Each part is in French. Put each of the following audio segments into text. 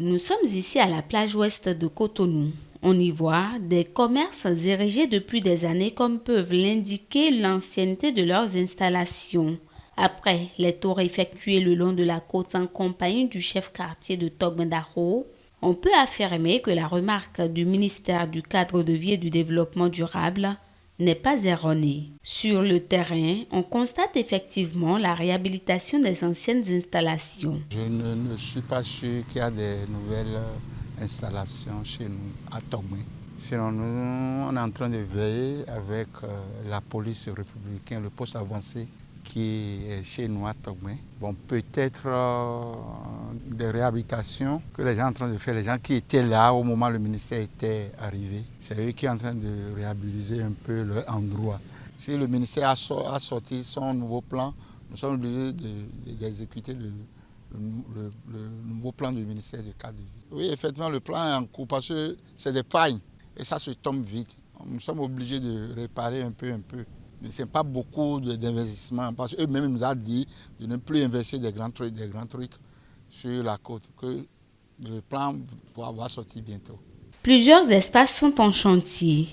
Nous sommes ici à la plage ouest de Cotonou. On y voit des commerces érigés depuis des années comme peuvent l'indiquer l'ancienneté de leurs installations. Après les tours effectués le long de la côte en compagnie du chef quartier de Togmendaro, on peut affirmer que la remarque du ministère du Cadre de vie et du Développement durable n'est pas erronée. Sur le terrain, on constate effectivement la réhabilitation des anciennes installations. Je ne suis pas sûr qu'il y a des nouvelles installations chez nous à Togmé. Sinon, nous, on est en train de veiller avec la police républicaine, le poste avancé qui est chez nous à Togmé. Bon, peut-être des réhabilitations que les gens sont en train de faire, les gens qui étaient là au moment où le ministère était arrivé. C'est eux qui sont en train de réhabiliter un peu l'endroit. Si le ministère a sorti son nouveau plan, nous sommes obligés d'exécuter le nouveau plan du ministère du Cadre de vie. Oui, effectivement, le plan est en cours parce que c'est des pailles et ça se tombe vite. Nous sommes obligés de réparer un peu. Mais ce n'est pas beaucoup d'investissement parce qu'eux-mêmes nous ont dit de ne plus investir des grands trucs sur la côte, que le plan va sortir bientôt. Plusieurs espaces sont en chantier.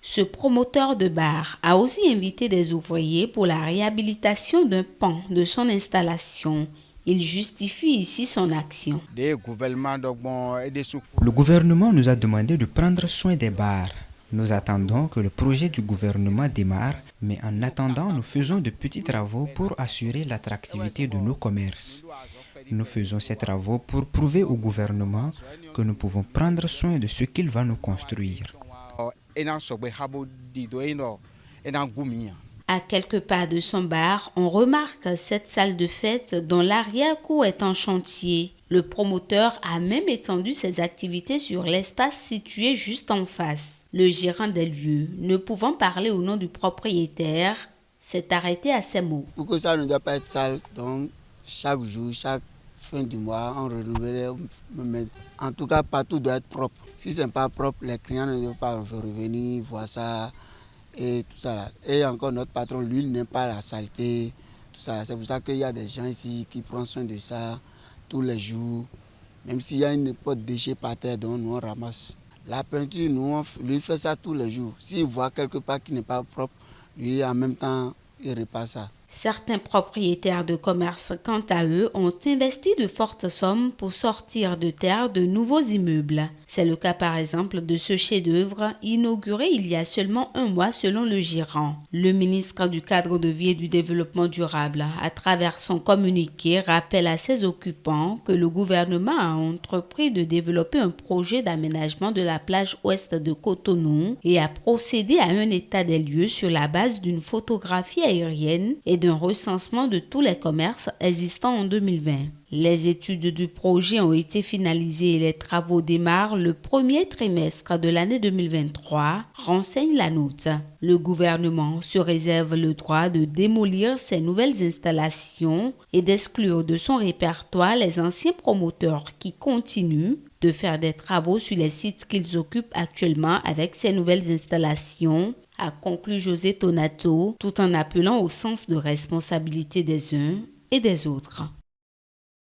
Ce promoteur de bar a aussi invité des ouvriers pour la réhabilitation d'un pan de son installation. Il justifie ici son action. Le gouvernement nous a demandé de prendre soin des bars. Nous attendons que le projet du gouvernement démarre, mais en attendant, nous faisons de petits travaux pour assurer l'attractivité de nos commerces. Nous faisons ces travaux pour prouver au gouvernement que nous pouvons prendre soin de ce qu'il va nous construire. À quelques pas de son bar, on remarque cette salle de fête dont l'arrière-cour est en chantier. Le promoteur a même étendu ses activités sur l'espace situé juste en face. Le gérant des lieux, ne pouvant parler au nom du propriétaire, s'est arrêté à ces mots. Pour que ça ne doit pas être sale, donc chaque jour, chaque fin du mois, on renouvelle. En tout cas, partout doit être propre. Si ce n'est pas propre, les clients ne doivent pas revenir voir ça. Et tout ça là. Et encore notre patron, lui, il n'aime pas la saleté, tout ça. C'est pour ça qu'il y a des gens ici qui prennent soin de ça tous les jours. Même s'il y a une pote de déchets par terre, donc nous on ramasse. La peinture, lui fait ça tous les jours. S'il voit quelque part qui n'est pas propre, lui en même temps, il repasse ça. Certains propriétaires de commerce, quant à eux, ont investi de fortes sommes pour sortir de terre de nouveaux immeubles. C'est le cas par exemple de ce chef-d'œuvre inauguré il y a seulement un mois selon le gérant. Le ministre du Cadre de vie et du Développement durable, à travers son communiqué, rappelle à ses occupants que le gouvernement a entrepris de développer un projet d'aménagement de la plage ouest de Cotonou et a procédé à un état des lieux sur la base d'une photographie aérienne et d'un recensement de tous les commerces existants en 2020. Les études du projet ont été finalisées et les travaux démarrent le premier trimestre de l'année 2023, renseigne la note. Le gouvernement se réserve le droit de démolir ces nouvelles installations et d'exclure de son répertoire les anciens promoteurs qui continuent de faire des travaux sur les sites qu'ils occupent actuellement avec ces nouvelles installations, a conclu José Tonato, tout en appelant au sens de responsabilité des uns et des autres.